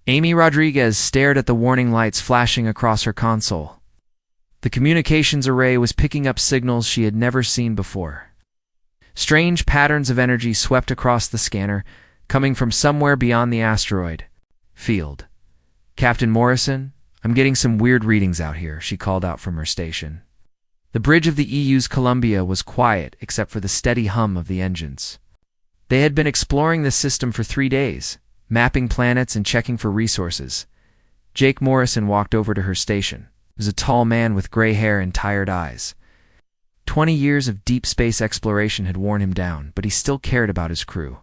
Amy Rodriguez stared at the warning lights flashing across her console. The communications array was picking up signals she had never seen before. Strange patterns of energy swept across the scanner, coming from somewhere beyond the asteroid field. "Captain Morrison, I'm getting some weird readings out here," she called out from her station. The bridge of the EU's Columbia was quiet except for the steady hum of the engines. They had been exploring the system for 3 days, mapping planets and checking for resources. Jake Morrison walked over to her station. He was a tall man with gray hair and tired eyes. 20 years of deep space exploration had worn him down, but he still cared about his crew.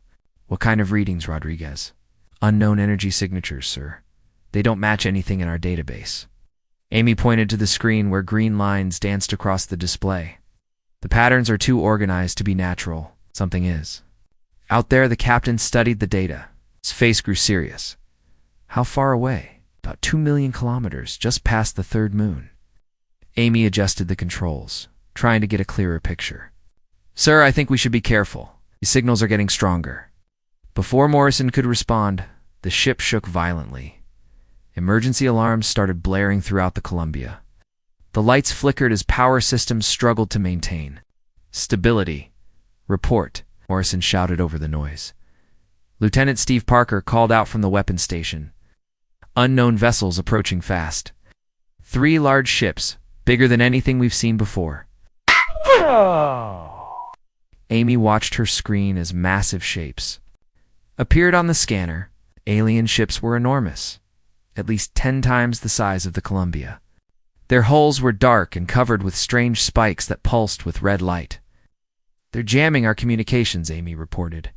"What kind of readings, Rodriguez?" "Unknown energy signatures, sir. They don't match anything in our database." Amy pointed to the screen where green lines danced across the display. "The patterns are too organized to be natural. Something is." Out there, the captain studied the data. His face grew serious. "How far away?" "About 2 million kilometers, just past the third moon." Amy adjusted the controls, trying to get a clearer picture. "Sir, I think we should be careful. These signals are getting stronger." Before Morrison could respond, the ship shook violently. Emergency alarms started blaring throughout the Columbia. The lights flickered as power systems struggled to maintain. "Stability. Report," Morrison shouted over the noise. Lieutenant Steve Parker called out from the weapons station. "Unknown vessels approaching fast. 3 large ships, bigger than anything we've seen before." Amy watched her screen as massive shapes appeared on the scanner. Alien ships were enormous, at least 10 times the size of the Columbia. Their hulls were dark and covered with strange spikes that pulsed with red light. "They're jamming our communications," Amy reported.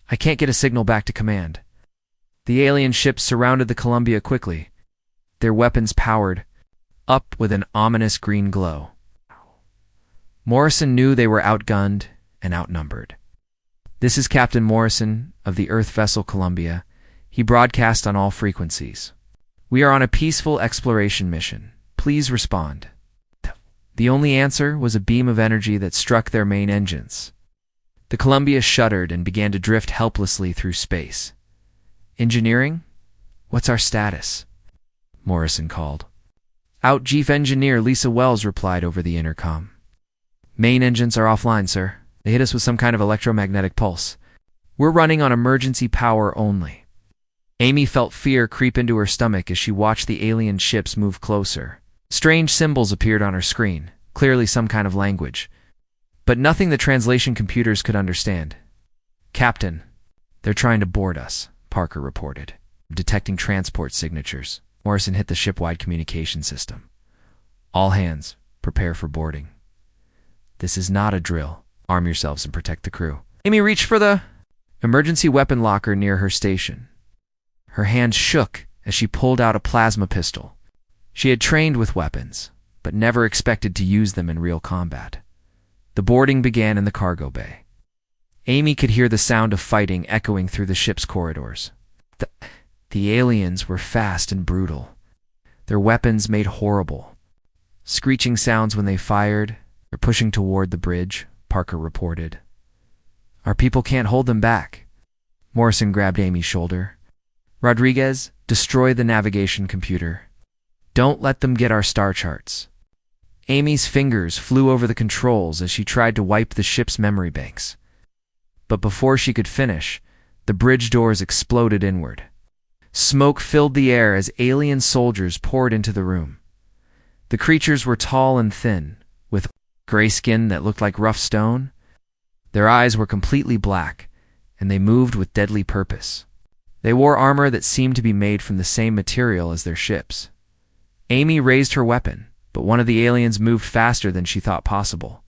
"I can't get a signal back to command." The alien ships surrounded the Columbia quickly, their weapons powered up with an ominous green glow. Morrison knew they were outgunned and outnumbered. "This is Captain Morrison of the Earth vessel Columbia." He broadcast on all frequencies. "We are on a peaceful exploration mission. Please respond." The only answer was a beam of energy that struck their main engines. The Columbia shuddered and began to drift helplessly through space. "Engineering? What's our status?" Morrison called. "Out, Chief Engineer Lisa Wells replied over the intercom. "Main engines are offline, sir. They hit us with some kind of electromagnetic pulse. We're running on emergency power only." Amy felt fear creep into her stomach as she watched the alien ships move closer. Strange symbols appeared on her screen, clearly some kind of language, but nothing the translation computers could understand. "Captain, they're trying to board us," Parker reported. Detecting transport signatures, Morrison hit the ship-wide communication system. "All hands, prepare for boarding." "This is not a drill. Arm yourselves and protect the crew." Amy reached for the emergency weapon locker near her station. Her hand shook as she pulled out a plasma pistol. She had trained with weapons, but never expected to use them in real combat. The boarding began in the cargo bay. Amy could hear the sound of fighting echoing through the ship's corridors. The aliens were fast and brutal. Their weapons made horrible, screeching sounds when they fired. "They're pushing toward the bridge," Parker reported. "Our people can't hold them back." Morrison grabbed Amy's shoulder. "Rodriguez, destroy the navigation computer. Don't let them get our star charts." Amy's fingers flew over the controls as she tried to wipe the ship's memory banks. But before she could finish, the bridge doors exploded inward. Smoke filled the air as alien soldiers poured into the room. The creatures were tall and thin, with gray skin that looked like rough stone. Their eyes were completely black, and they moved with deadly purpose. They wore armor that seemed to be made from the same material as their ships. Amy raised her weapon, but one of the aliens moved faster than she thought possible.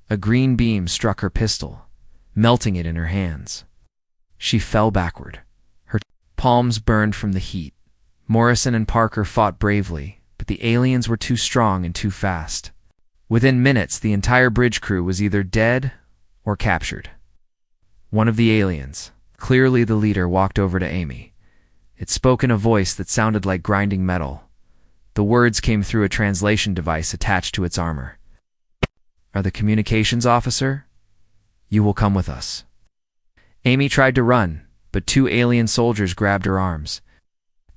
A green beam struck her pistol, melting it in her hands. She fell backward. Her palms burned from the heat. Morrison and Parker fought bravely, but the aliens were too strong and too fast. Within minutes, the entire bridge crew was either dead or captured. One of the aliens, clearly the leader, walked over to Amy. It spoke in a voice that sounded like grinding metal. The words came through a translation device attached to its armor. "Are the communications officer? You will come with us." Amy tried to run, but 2 alien soldiers grabbed her arms.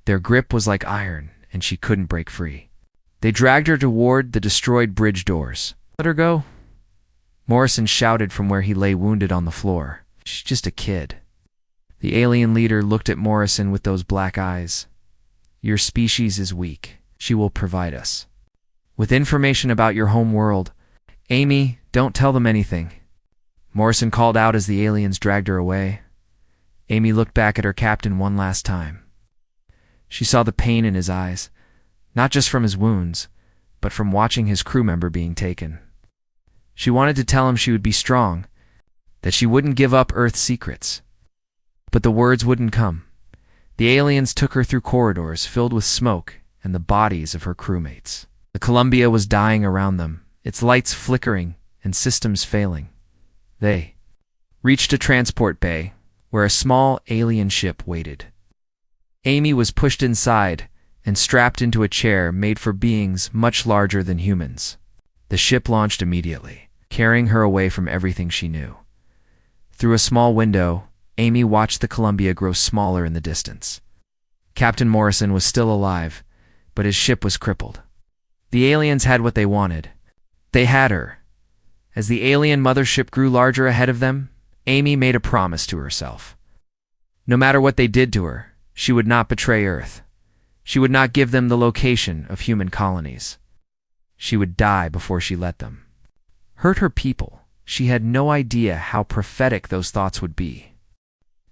Their grip was like iron, and she couldn't break free. They dragged her toward the destroyed bridge doors. "Let her go," Morrison shouted from where he lay wounded on the floor. "She's just a kid." The alien leader looked at Morrison with those black eyes. "Your species is weak. She will provide us with information about your home world. Amy, don't tell them anything," Morrison called out as the aliens dragged her away. Amy looked back at her captain one last time. She saw the pain in his eyes, not just from his wounds, but from watching his crew member being taken. She wanted to tell him she would be strong, that she wouldn't give up Earth's secrets. But the words wouldn't come. The aliens took her through corridors filled with smoke and the bodies of her crewmates. The Columbia was dying around them, its lights flickering and systems failing. They reached a transport bay where a small alien ship waited. Amy was pushed inside and strapped into a chair made for beings much larger than humans. The ship launched immediately, carrying her away from everything she knew. Through a small window, Amy watched the Columbia grow smaller in the distance. Captain Morrison was still alive, but his ship was crippled. The aliens had what they wanted. They had her. As the alien mothership grew larger ahead of them, Amy made a promise to herself. No matter what they did to her, she would not betray Earth. She would not give them the location of human colonies. She would die before she let them. Hurt her people. She had no idea how prophetic those thoughts would be.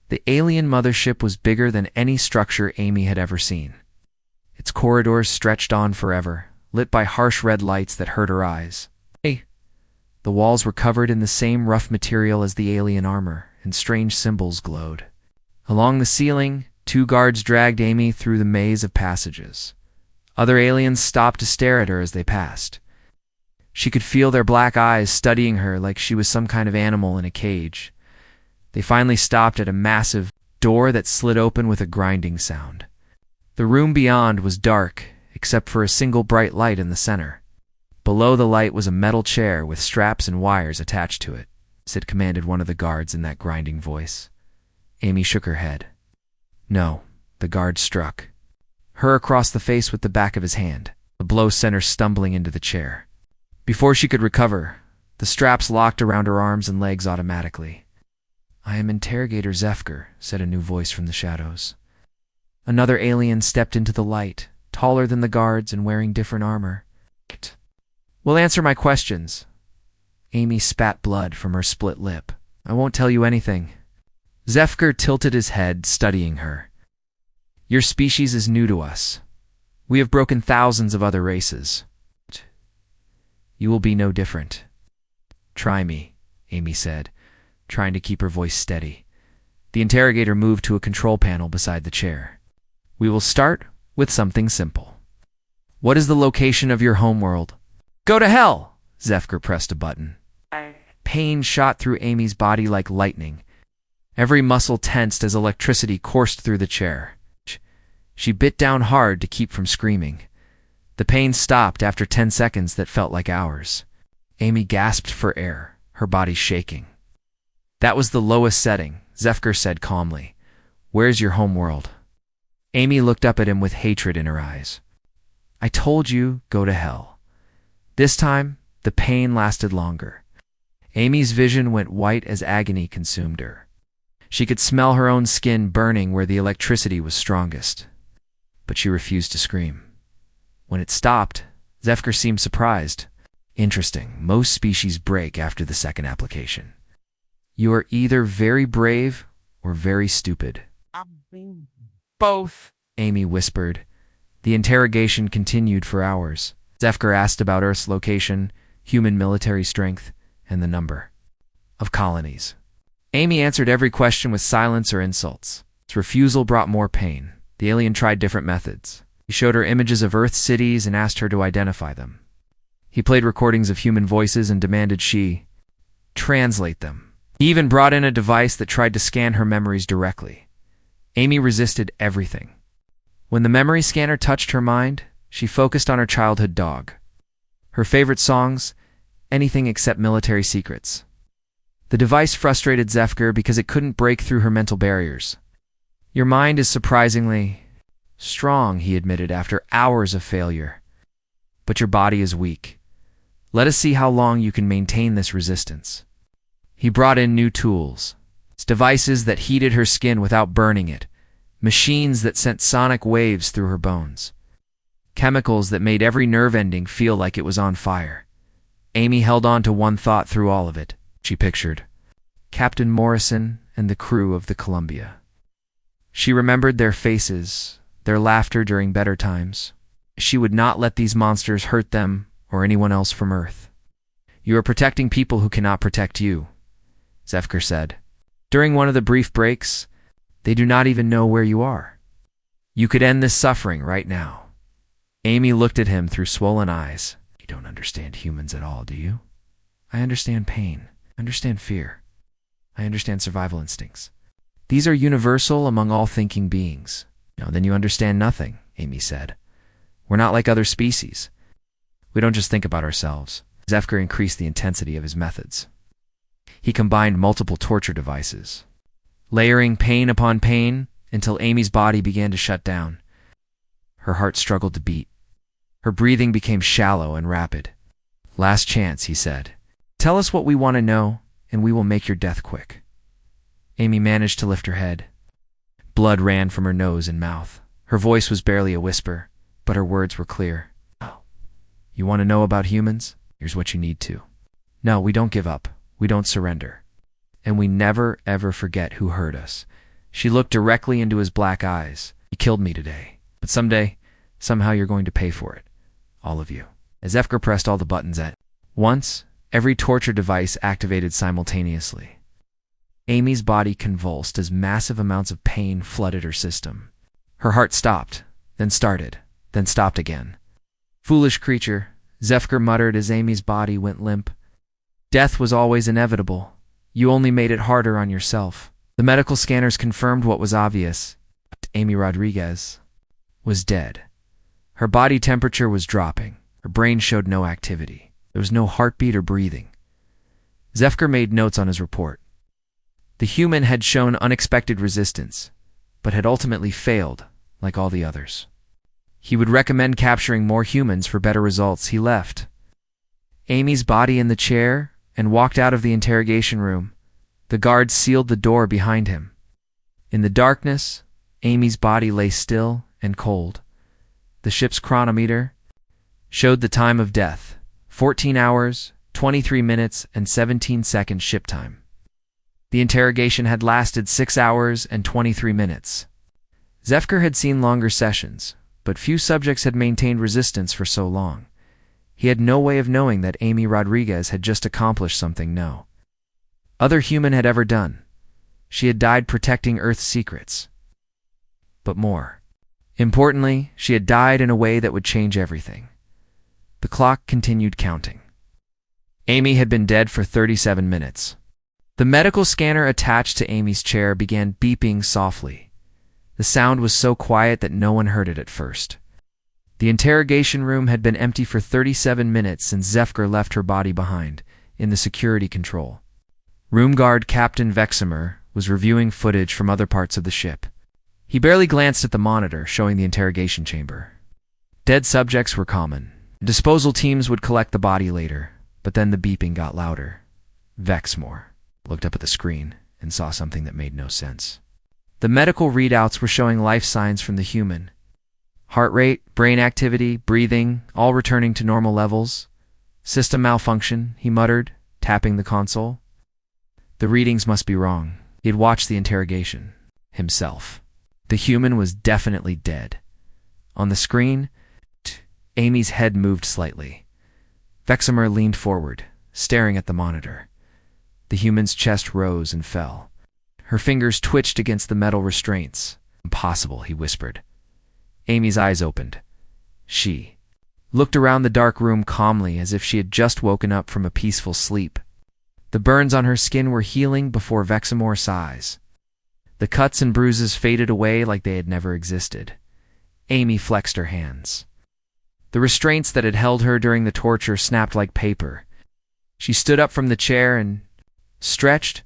The alien mothership was bigger than any structure Amy had ever seen. Its corridors stretched on forever, lit by harsh red lights that hurt her eyes. The walls were covered in the same rough material as the alien armor, and strange symbols glowed. Along the ceiling, 2 guards dragged Amy through the maze of passages. Other aliens stopped to stare at her as they passed. She could feel their black eyes studying her like she was some kind of animal in a cage. They finally stopped at a massive door that slid open with a grinding sound. The room beyond was dark, except for a single bright light in the center. Below the light was a metal chair with straps and wires attached to it. Sid commanded one of the guards in that grinding voice. Amy shook her head. No, the guard struck her across the face with the back of his hand. The blow sent her stumbling into the chair. Before she could recover, the straps locked around her arms and legs automatically. "I am Interrogator Zefker," said a new voice from the shadows. Another alien stepped into the light, taller than the guards and wearing different armor. "Well, answer my questions." Amy spat blood from her split lip. "I won't tell you anything." Zefker tilted his head, studying her. "Your species is new to us. We have broken thousands of other races. You will be no different." "Try me," Amy said, trying to keep her voice steady. The interrogator moved to a control panel beside the chair. "We will start with something simple. What is the location of your homeworld?" "Go to hell!" Zefker pressed a button. Pain shot through Amy's body like lightning. Every muscle tensed as electricity coursed through the chair. She bit down hard to keep from screaming. The pain stopped after 10 seconds that felt like hours. Amy gasped for air, her body shaking. "That was the lowest setting," Zefker said calmly. "Where's your homeworld?" Amy looked up at him with hatred in her eyes. "I told you, go to hell." This time, the pain lasted longer. Amy's vision went white as agony consumed her. She could smell her own skin burning where the electricity was strongest. But she refused to scream. When it stopped, Zefker seemed surprised. "Interesting. Most species break after the second application. You are either very brave or very stupid." Both, Amy whispered. The interrogation continued for hours. Zefker asked about Earth's location, human military strength, and the number of colonies. Amy answered every question with silence or insults. Its refusal brought more pain. The alien tried different methods. He showed her images of Earth cities and asked her to identify them. He played recordings of human voices and demanded she translate them. He even brought in a device that tried to scan her memories directly. Amy resisted everything. When the memory scanner touched her mind, she focused on her childhood dog. Her favorite songs, anything except military secrets. The device frustrated Zefker because it couldn't break through her mental barriers. "Your mind is surprisingly Strong, he admitted after hours of failure. But your body is weak. Let us see how long you can maintain this resistance. He brought in new tools. Devices that heated her skin without burning it. Machines that sent sonic waves through her bones. Chemicals that made every nerve ending feel like it was on fire. Amy held on to one thought through all of it. She pictured Captain Morrison and the crew of the Columbia. She remembered their faces, their laughter during better times. She would not let these monsters hurt them or anyone else from Earth. You are protecting people who cannot protect you, Zefker said. During one of the brief breaks, they do not even know where you are. You could end this suffering right now. Amy looked at him through swollen eyes. You don't understand humans at all, do you? I understand pain. I understand fear. I understand survival instincts. These are universal among all thinking beings. No, then you understand nothing, Amy said. We're not like other species. We don't just think about ourselves. Zefker increased the intensity of his methods. He combined multiple torture devices, layering pain upon pain until Amy's body began to shut down. Her heart struggled to beat. Her breathing became shallow and rapid. Last chance, he said. Tell us what we want to know, and we will make your death quick. Amy managed to lift her head. Blood ran from her nose and mouth. Her voice was barely a whisper, but her words were clear. Oh, you want to know about humans? Here's what you need to. No, we don't give up. We don't surrender. And we never, ever forget who hurt us. She looked directly into his black eyes. You killed me today, but someday, somehow you're going to pay for it. All of you. As Zefker pressed all the buttons at once, every torture device activated simultaneously. Amy's body convulsed as massive amounts of pain flooded her system. Her heart stopped, then started, then stopped again. Foolish creature, Zefker muttered as Amy's body went limp. Death was always inevitable. You only made it harder on yourself. The medical scanners confirmed what was obvious. Amy Rodriguez was dead. Her body temperature was dropping. Her brain showed no activity. There was no heartbeat or breathing. Zefker made notes on his report. The human had shown unexpected resistance, but had ultimately failed, like all the others. He would recommend capturing more humans for better results. He left Amy's body in the chair and walked out of the interrogation room. The guards sealed the door behind him. In the darkness, Amy's body lay still and cold. The ship's chronometer showed the time of death, 14 hours, 23 minutes, and 17 seconds ship time. The interrogation had lasted 6 hours and 23 minutes. Zefker had seen longer sessions, but few subjects had maintained resistance for so long. He had no way of knowing that Amy Rodriguez had just accomplished something no other human had ever done. She had died protecting Earth's secrets. But more importantly, she had died in a way that would change everything. The clock continued counting. Amy had been dead for 37 minutes. The medical scanner attached to Amy's chair began beeping softly. The sound was so quiet that no one heard it at first. The interrogation room had been empty for 37 minutes since Zefker left her body behind, in the security control. Room guard Captain Vexamer was reviewing footage from other parts of the ship. He barely glanced at the monitor showing the interrogation chamber. Dead subjects were common. Disposal teams would collect the body later, but then the beeping got louder. Vexamer looked up at the screen and saw something that made no sense. The medical readouts were showing life signs from the human. Heart rate, brain activity, breathing, all returning to normal levels. System malfunction, he muttered, tapping the console. The readings must be wrong. He had watched the interrogation himself. The human was definitely dead. On the screen, Amy's head moved slightly. Vexamer leaned forward, staring at the monitor. The human's chest rose and fell. Her fingers twitched against the metal restraints. Impossible, he whispered. Amy's eyes opened. She looked around the dark room calmly as if she had just woken up from a peaceful sleep. The burns on her skin were healing before Vexamer's eyes. The cuts and bruises faded away like they had never existed. Amy flexed her hands. The restraints that had held her during the torture snapped like paper. She stood up from the chair and stretched,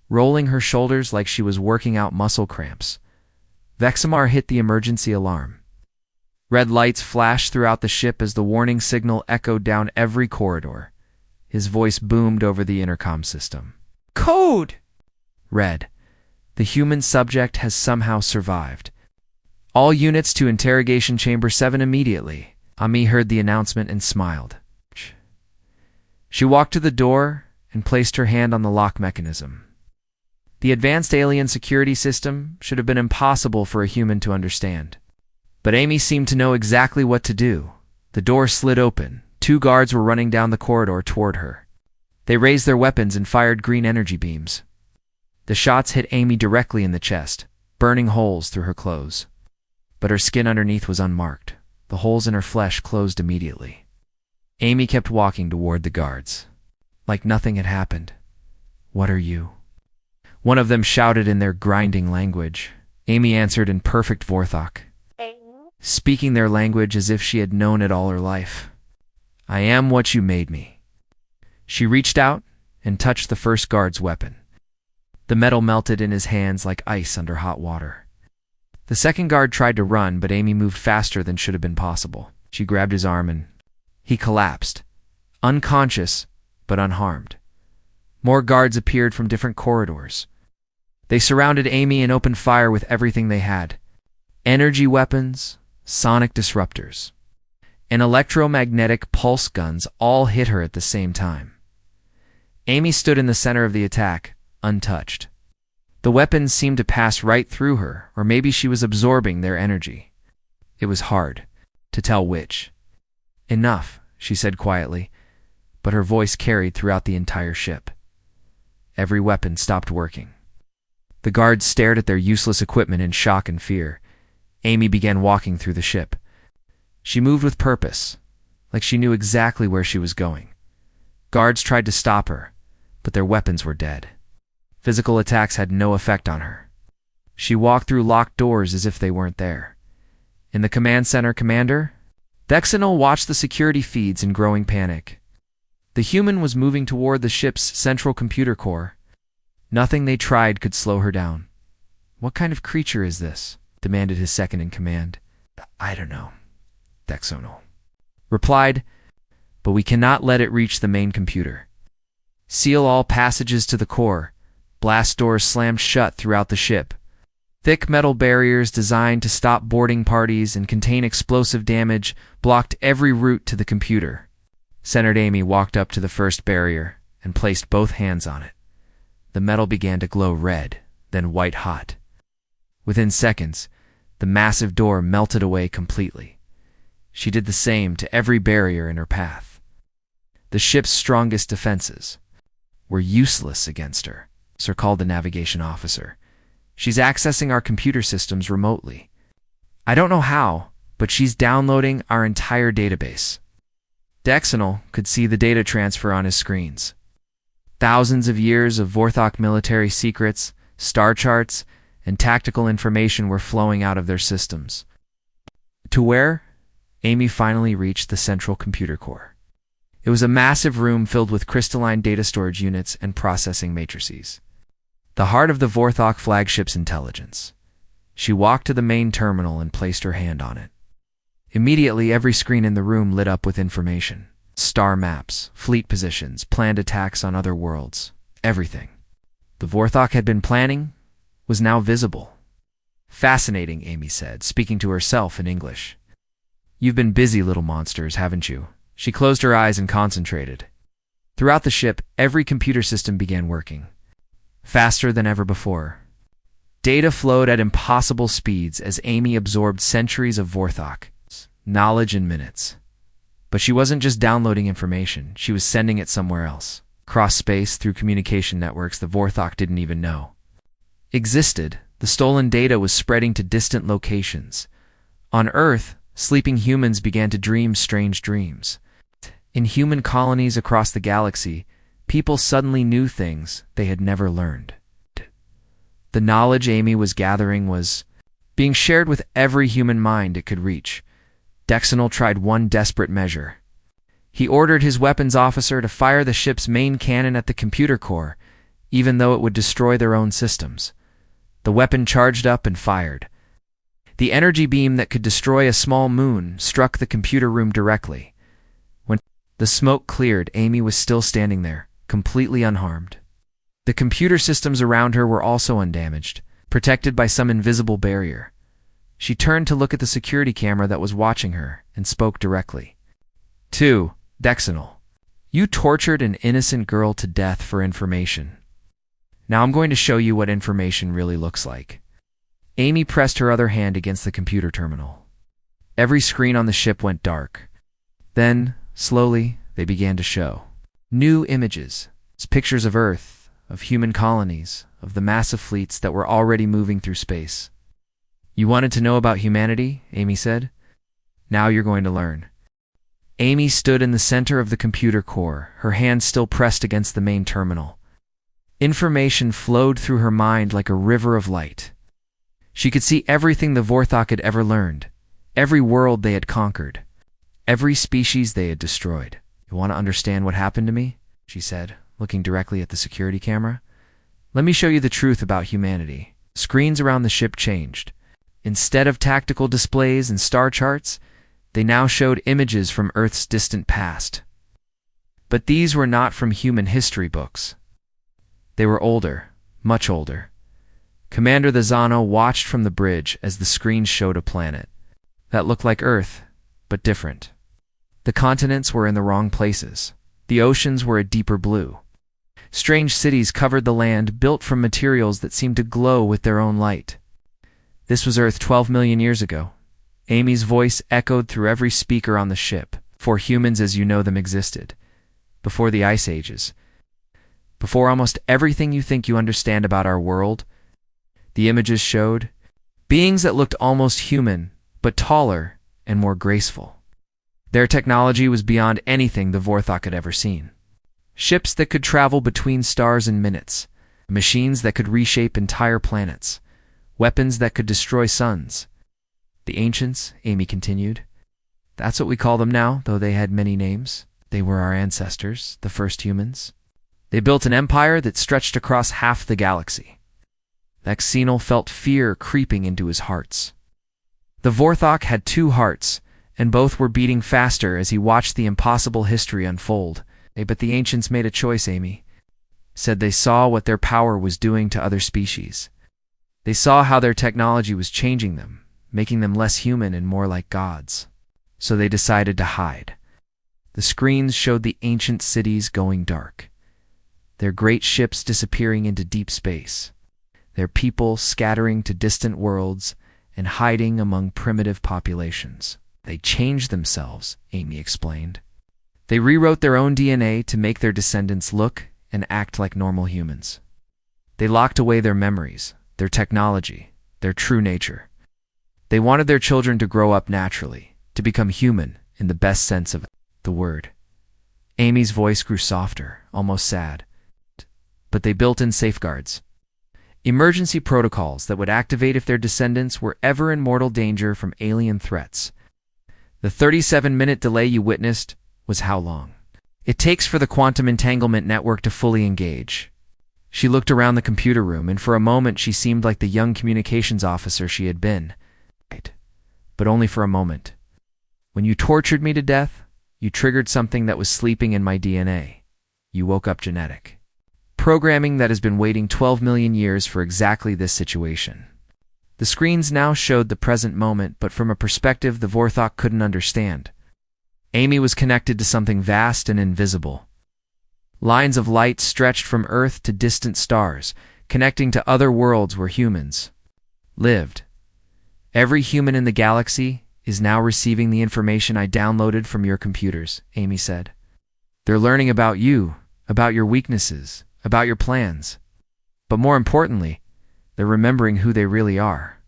rolling her shoulders like she was working out muscle cramps. Vexamer hit the emergency alarm. Red lights flashed throughout the ship as the warning signal echoed down every corridor. His voice boomed over the intercom system. Code! Red. The human subject has somehow survived. All units to Interrogation Chamber 7 immediately. Ami heard the announcement and smiled. She walked to the door and placed her hand on the lock mechanism. The advanced alien security system should have been impossible for a human to understand. But Amy seemed to know exactly what to do. The door slid open. 2 guards were running down the corridor toward her. They raised their weapons and fired green energy beams. The shots hit Amy directly in the chest, burning holes through her clothes. But her skin underneath was unmarked. The holes in her flesh closed immediately. Amy kept walking toward the guards, like nothing had happened. What are you? One of them shouted in their grinding language. Amy answered in perfect Vorthok, speaking their language as if she had known it all her life. I am what you made me. She reached out and touched the first guard's weapon. The metal melted in his hands like ice under hot water. The second guard tried to run, but Amy moved faster than should have been possible. She grabbed his arm and he collapsed, unconscious but unharmed. More guards appeared from different corridors. They surrounded Amy and opened fire with everything they had. Energy weapons, sonic disruptors, and electromagnetic pulse guns all hit her at the same time. Amy stood in the center of the attack, untouched. The weapons seemed to pass right through her, or maybe she was absorbing their energy. It was hard to tell which. Enough, she said quietly, but her voice carried throughout the entire ship. Every weapon stopped working. The guards stared at their useless equipment in shock and fear. Amy began walking through the ship. She moved with purpose, like she knew exactly where she was going. Guards tried to stop her, but their weapons were dead. Physical attacks had no effect on her. She walked through locked doors as if they weren't there. In the command center, Commander Dexenol watched the security feeds in growing panic. The human was moving toward the ship's central computer core. Nothing they tried could slow her down. What kind of creature is this? Demanded his second in command. I don't know, Dexenol replied, but we cannot let it reach the main computer. Seal all passages to the core. Blast doors slammed shut throughout the ship. Thick metal barriers designed to stop boarding parties and contain explosive damage blocked every route to the computer. Senator Amy walked up to the first barrier and placed both hands on it. The metal began to glow red, then white hot. Within seconds, the massive door melted away completely. She did the same to every barrier in her path. The ship's strongest defenses were useless against her, Sir called the navigation officer. She's accessing our computer systems remotely. I don't know how, but she's downloading our entire database. Dexenol could see the data transfer on his screens. Thousands of years of Vorthok military secrets, star charts, and tactical information were flowing out of their systems. To where? Amy finally reached the central computer core. It was a massive room filled with crystalline data storage units and processing matrices. The heart of the Vorthok flagship's intelligence. She walked to the main terminal and placed her hand on it. Immediately, every screen in the room lit up with information. Star maps, fleet positions, planned attacks on other worlds. Everything the Vorthok had been planning was now visible. Fascinating, Amy said, speaking to herself in English. You've been busy, little monsters, haven't you? She closed her eyes and concentrated. Throughout the ship, every computer system began working. Faster than ever before. Data flowed at impossible speeds as Amy absorbed centuries of Vorthok's knowledge in minutes. But she wasn't just downloading information, she was sending it somewhere else. Cross space through communication networks the Vorthok didn't even know existed. The stolen data was spreading to distant locations. On Earth, sleeping humans began to dream strange dreams. In human colonies across the galaxy, people suddenly knew things they had never learned. The knowledge Amy was gathering was being shared with every human mind it could reach. Dexenol tried one desperate measure. He ordered his weapons officer to fire the ship's main cannon at the computer core, even though it would destroy their own systems. The weapon charged up and fired. The energy beam that could destroy a small moon struck the computer room directly. When the smoke cleared, Amy was still standing there, completely unharmed. The computer systems around her were also undamaged, protected by some invisible barrier. She turned to look at the security camera that was watching her and spoke directly. 2. Dexinal. You tortured an innocent girl to death for information. Now I'm going to show you what information really looks like. Amy pressed her other hand against the computer terminal. Every screen on the ship went dark. Then, slowly, they began to show. New images, pictures of Earth, of human colonies, of the massive fleets that were already moving through space. You wanted to know about humanity, Amy said. Now you're going to learn. Amy stood in the center of the computer core, her hand still pressed against the main terminal. Information flowed through her mind like a river of light. She could see everything the Vorthok had ever learned, every world they had conquered, every species they had destroyed. You want to understand what happened to me? She said, looking directly at the security camera. Let me show you the truth about humanity. Screens around the ship changed. Instead of tactical displays and star charts, they now showed images from Earth's distant past. But these were not from human history books. They were older, much older. Commander the Zano watched from the bridge as the screen showed a planet that looked like Earth, but different. The continents were in the wrong places. The oceans were a deeper blue. Strange cities covered the land, built from materials that seemed to glow with their own light. This was Earth 12 million years ago. Amy's voice echoed through every speaker on the ship, before humans as you know them existed, before the Ice Ages, before almost everything you think you understand about our world. The images showed beings that looked almost human, but taller and more graceful. Their technology was beyond anything the Vorthok had ever seen. Ships that could travel between stars in minutes, machines that could reshape entire planets, weapons that could destroy suns. The ancients, Amy continued. That's what we call them now, though they had many names. They were our ancestors, the first humans. They built an empire that stretched across half the galaxy. Xenal felt fear creeping into his hearts. The Vorthok had 2 hearts, and both were beating faster as he watched the impossible history unfold. But the ancients made a choice, Amy. Said they saw what their power was doing to other species. They saw how their technology was changing them, making them less human and more like gods. So they decided to hide. The screens showed the ancient cities going dark, their great ships disappearing into deep space, their people scattering to distant worlds and hiding among primitive populations. They changed themselves, Amy explained. They rewrote their own DNA to make their descendants look and act like normal humans. They locked away their memories, their technology, their true nature. They wanted their children to grow up naturally, to become human in the best sense of the word. Amy's voice grew softer, almost sad. But they built in safeguards. Emergency protocols that would activate if their descendants were ever in mortal danger from alien threats. The 37-minute delay you witnessed was how long it takes for the quantum entanglement network to fully engage. She looked around the computer room, and for a moment she seemed like the young communications officer she had been. But only for a moment. When you tortured me to death, you triggered something that was sleeping in my DNA. You woke up genetic programming that has been waiting 12 million years for exactly this situation. The screens now showed the present moment, but from a perspective the Vorthok couldn't understand. Amy was connected to something vast and invisible. Lines of light stretched from Earth to distant stars, connecting to other worlds where humans lived. Every human in the galaxy is now receiving the information I downloaded from your computers, Amy said. They're learning about you, about your weaknesses, about your plans. But more importantly, they're remembering who they really are.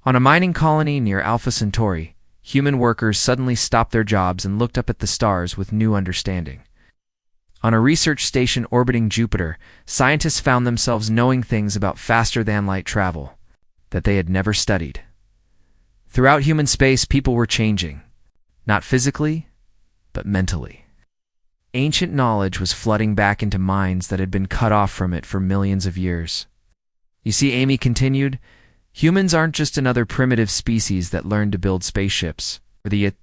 On a mining colony near Alpha Centauri, human workers suddenly stopped their jobs and looked up at the stars with new understanding. On a research station orbiting Jupiter, scientists found themselves knowing things about faster-than-light travel that they had never studied. Throughout human space, people were changing, not physically, but mentally. Ancient knowledge was flooding back into minds that had been cut off from it for millions of years. You see, Amy continued, Humans aren't just another primitive species that learned to build spaceships. We're the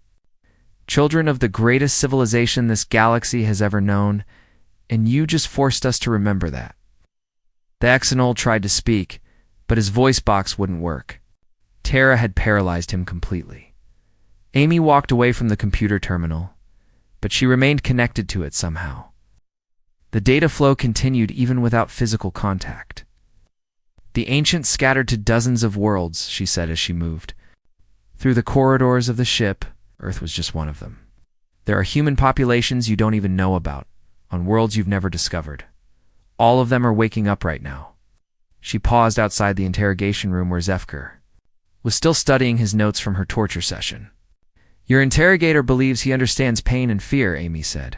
children of the greatest civilization this galaxy has ever known, and you just forced us to remember that. The Exenol tried to speak, but his voice box wouldn't work. Terror had paralyzed him completely. Amy walked away from the computer terminal, but she remained connected to it somehow. The data flow continued even without physical contact. The ancients scattered to dozens of worlds, she said as she moved. Through the corridors of the ship, Earth was just one of them. There are human populations you don't even know about, on worlds you've never discovered. All of them are waking up right now. She paused outside the interrogation room where Zefker was still studying his notes from her torture session. Your interrogator believes he understands pain and fear, Amy said.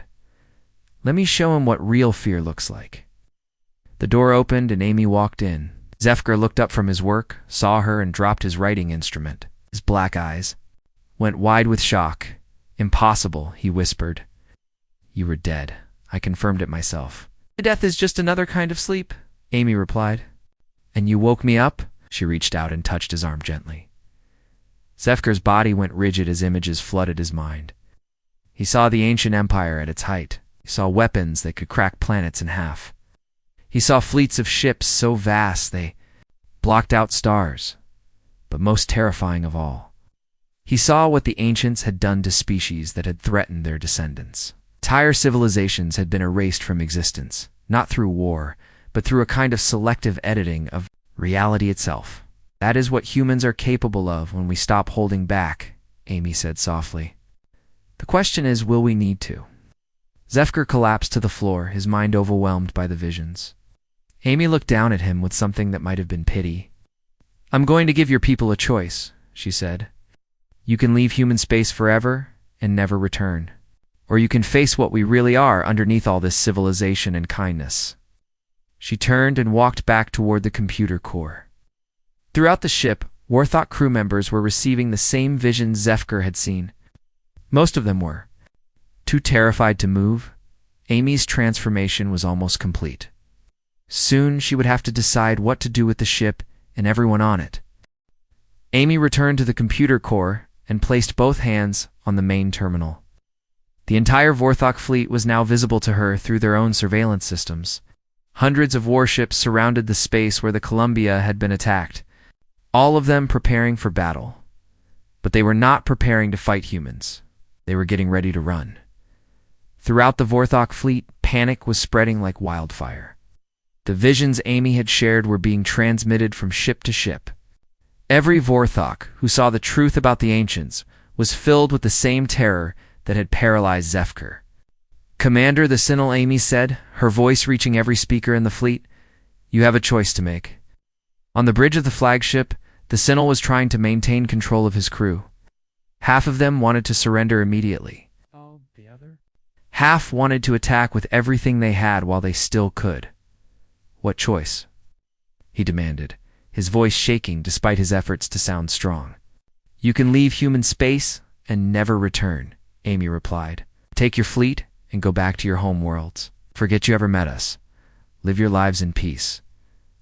Let me show him what real fear looks like. The door opened and Amy walked in. Zefker looked up from his work, saw her, and dropped his writing instrument. His black eyes went wide with shock. Impossible, he whispered. You were dead. I confirmed it myself. Death is just another kind of sleep, Amy replied. And you woke me up? She reached out and touched his arm gently. Zefker's body went rigid as images flooded his mind. He saw the ancient empire at its height. He saw weapons that could crack planets in half. He saw fleets of ships so vast they blocked out stars. But most terrifying of all, he saw what the ancients had done to species that had threatened their descendants. Entire civilizations had been erased from existence, not through war, but through a kind of selective editing of reality itself. That is what humans are capable of when we stop holding back, Amy said softly. The question is, will we need to? Zefker collapsed to the floor, his mind overwhelmed by the visions. Amy looked down at him with something that might have been pity. I'm going to give your people a choice, she said. You can leave human space forever and never return. Or you can face what we really are underneath all this civilization and kindness. She turned and walked back toward the computer core. Throughout the ship, Warthog crew members were receiving the same visions Zefker had seen. Most of them were too terrified to move. Amy's transformation was almost complete. Soon she would have to decide what to do with the ship and everyone on it. Amy returned to the computer core and placed both hands on the main terminal. The entire Vorthok fleet was now visible to her through their own surveillance systems. Hundreds of warships surrounded the space where the Columbia had been attacked, all of them preparing for battle. But they were not preparing to fight humans. They were getting ready to run. Throughout the Vorthok fleet, panic was spreading like wildfire. The visions Amy had shared were being transmitted from ship to ship. Every Vorthok who saw the truth about the ancients was filled with the same terror that had paralyzed Zefker. Commander, the Sinal, Amy said, her voice reaching every speaker in the fleet, you have a choice to make. On the bridge of the flagship, the Sinal was trying to maintain control of his crew. Half of them wanted to surrender immediately. The other? Half wanted to attack with everything they had while they still could. What choice? He demanded, his voice shaking despite his efforts to sound strong. You can leave human space and never return, Amy replied. Take your fleet and go back to your home worlds. Forget you ever met us. Live your lives in peace.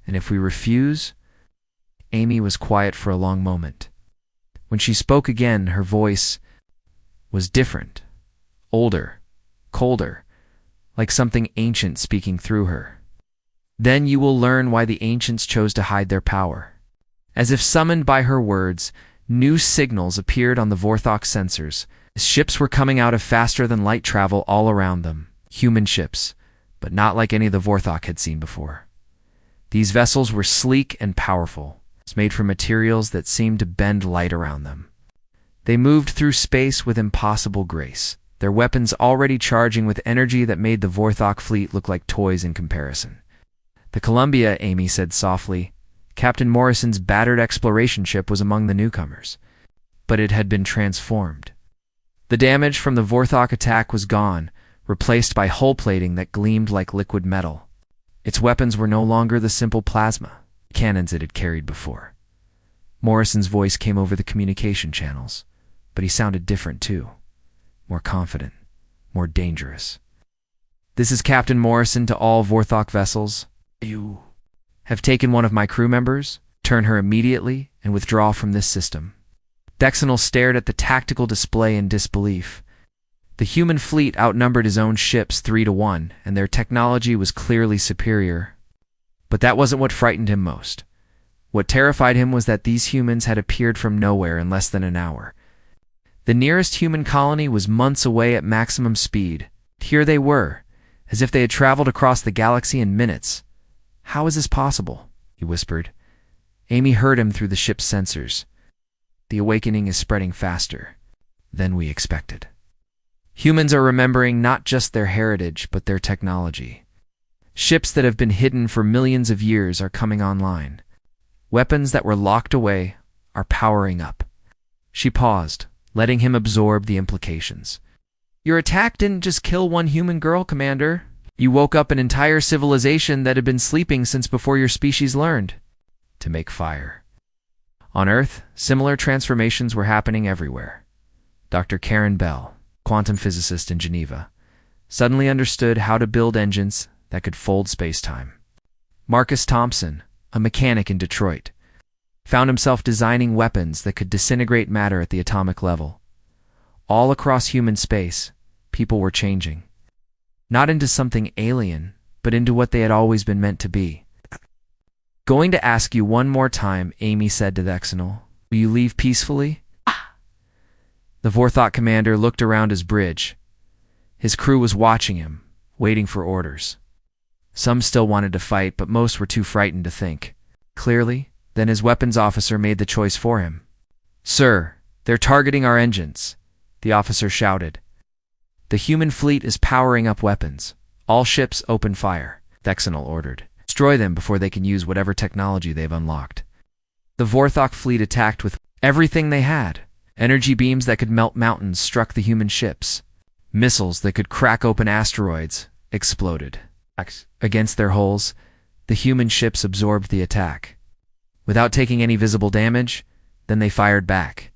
And if we refuse... Amy was quiet for a long moment. When she spoke again, her voice was different, older, colder, like something ancient speaking through her. Then you will learn why the ancients chose to hide their power. As if summoned by her words, new signals appeared on the Vorthok sensors. Ships were coming out of faster-than-light travel all around them. Human ships, but not like any the Vorthok had seen before. These vessels were sleek and powerful, made from materials that seemed to bend light around them. They moved through space with impossible grace, their weapons already charging with energy that made the Vorthok fleet look like toys in comparison. The Columbia, Amy said softly. Captain Morrison's battered exploration ship was among the newcomers, but it had been transformed. The damage from the Vorthok attack was gone, replaced by hull plating that gleamed like liquid metal. Its weapons were no longer the simple plasma cannons it had carried before. Morrison's voice came over the communication channels, but he sounded different too. More confident, more dangerous. This is Captain Morrison to all Vorthok vessels. You have taken one of my crew members? Turn her immediately and withdraw from this system. Dexenal stared at the tactical display in disbelief. The human fleet outnumbered his own ships 3-1, and their technology was clearly superior. But that wasn't what frightened him most. What terrified him was that these humans had appeared from nowhere in less than an hour. The nearest human colony was months away at maximum speed. Here they were, as if they had traveled across the galaxy in minutes. "How is this possible?" he whispered. Amy heard him through the ship's sensors. "The awakening is spreading faster than we expected. Humans are remembering not just their heritage, but their technology. Ships that have been hidden for millions of years are coming online. Weapons that were locked away are powering up." She paused, letting him absorb the implications. "Your attack didn't just kill one human girl, Commander. You woke up an entire civilization that had been sleeping since before your species learned to make fire." On Earth, similar transformations were happening everywhere. Dr. Karen Bell, quantum physicist in Geneva, suddenly understood how to build engines that could fold space-time. Marcus Thompson, a mechanic in Detroit, found himself designing weapons that could disintegrate matter at the atomic level. All across human space, people were changing. Not into something alien, but into what they had always been meant to be. "Going to ask you one more time," Amy said to Dexenal. "Will you leave peacefully?" The Vorthok commander looked around his bridge. His crew was watching him, waiting for orders. Some still wanted to fight, but most were too frightened to think clearly. Then his weapons officer made the choice for him. "Sir, they're targeting our engines," the officer shouted. "The human fleet is powering up weapons. All ships open fire," Dexenal ordered. "Destroy them before they can use whatever technology they've unlocked." The Vorthok fleet attacked with everything they had. Energy beams that could melt mountains struck the human ships. Missiles that could crack open asteroids exploded. Against their hulls, the human ships absorbed the attack. Without taking any visible damage, then they fired back.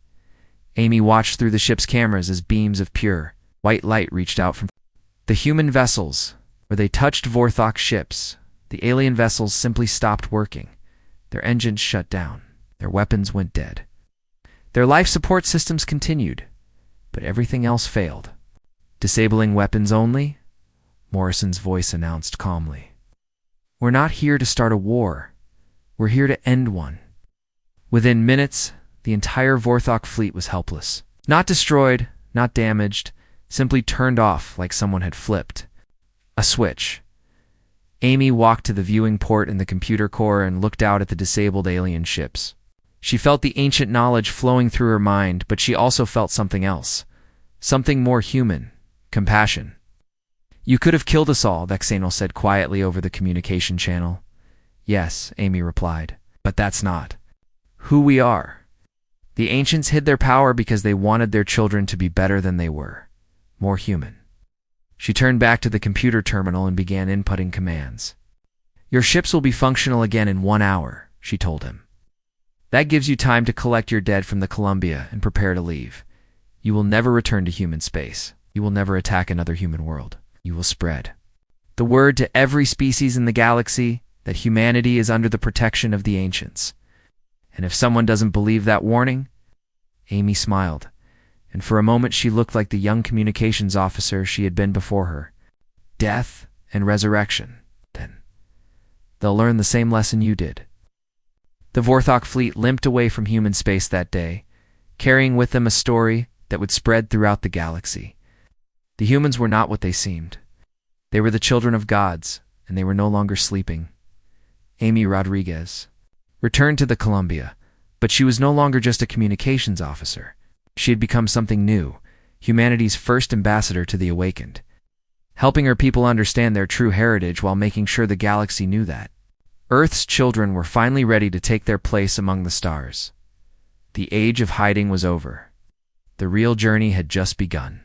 Amy watched through the ship's cameras as beams of pure, white light reached out from the human vessels. Where they touched Vorthok ships, the alien vessels simply stopped working. Their engines shut down. Their weapons went dead. Their life support systems continued, but everything else failed. "Disabling weapons only," Morrison's voice announced calmly. "We're not here to start a war. We're here to end one." Within minutes, the entire Vorthok fleet was helpless. Not destroyed, not damaged, simply turned off like someone had flipped a switch. Amy walked to the viewing port in the computer core and looked out at the disabled alien ships. She felt the ancient knowledge flowing through her mind, but she also felt something else. Something more human. Compassion. "You could have killed us all," Dexenal said quietly over the communication channel. "Yes," Amy replied, "but that's not who we are." The ancients hid their power because they wanted their children to be better than they were. More human. She turned back to the computer terminal and began inputting commands. "Your ships will be functional again in 1 hour," she told him. "That gives you time to collect your dead from the Columbia and prepare to leave. You will never return to human space. You will never attack another human world. You will spread the word to every species in the galaxy that humanity is under the protection of the ancients. And if someone doesn't believe that warning..." Amy smiled, and for a moment she looked like the young communications officer she had been before her. "Death and resurrection, then. They'll learn the same lesson you did." The Vorthok fleet limped away from human space that day, carrying with them a story that would spread throughout the galaxy. The humans were not what they seemed. They were the children of gods, and they were no longer sleeping. Amy Rodriguez returned to the Columbia, but she was no longer just a communications officer. She had become something new, humanity's first ambassador to the awakened, helping her people understand their true heritage while making sure the galaxy knew that. Earth's children were finally ready to take their place among the stars. The age of hiding was over. The real journey had just begun.